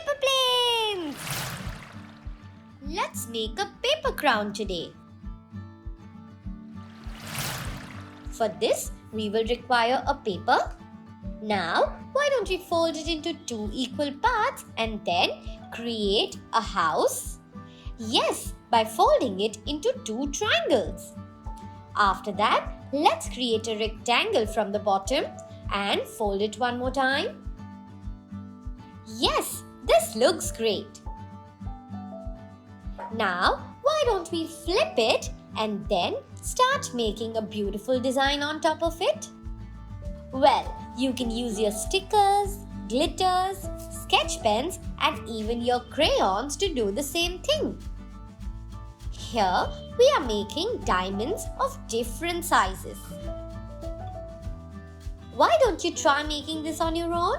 paper planes! Let's make a paper crown today. For this, we will require a paper. Now, why don't we fold it into 2 equal parts and then create a house? Yes, by folding it into 2 triangles. After that, let's create a rectangle from the bottom and fold it one more time. Yes, this looks great. Now, why don't we flip it and then start making a beautiful design on top of it? Well, you can use your stickers, glitters, sketch pens and even your crayons to do the same thing. Here, we are making diamonds of different sizes. Why don't you try making this on your own?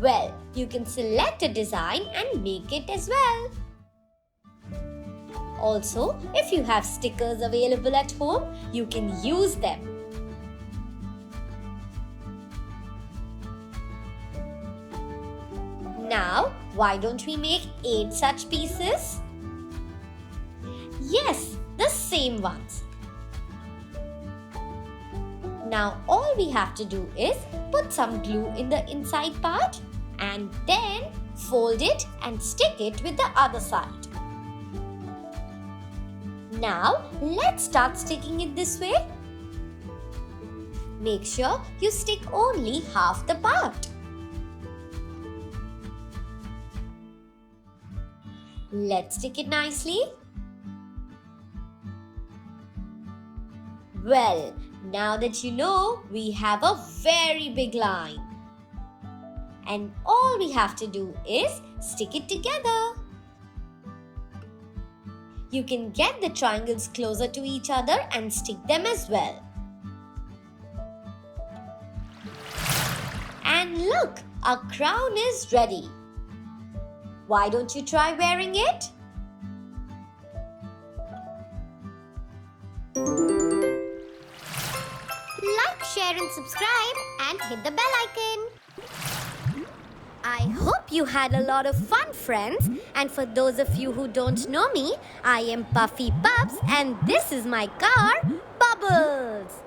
Well, you can select a design and make it as well. Also, if you have stickers available at home, you can use them. Now, why don't we make 8 such pieces? Yes, the same ones. Now, all we have to do is put some glue in the inside part and then fold it and stick it with the other side. Now, let's start sticking it this way. Make sure you stick only half the part. Let's stick it nicely. Well, now that you know, we have a very big line. And all we have to do is stick it together. You can get the triangles closer to each other and stick them as well. And look, our crown is ready. Why don't you try wearing it? Like, share and subscribe and hit the bell icon. I hope you had a lot of fun, friends. And for those of you who don't know me, I am Puffy Pups and this is my car, Bubbles.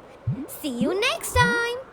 See you next time.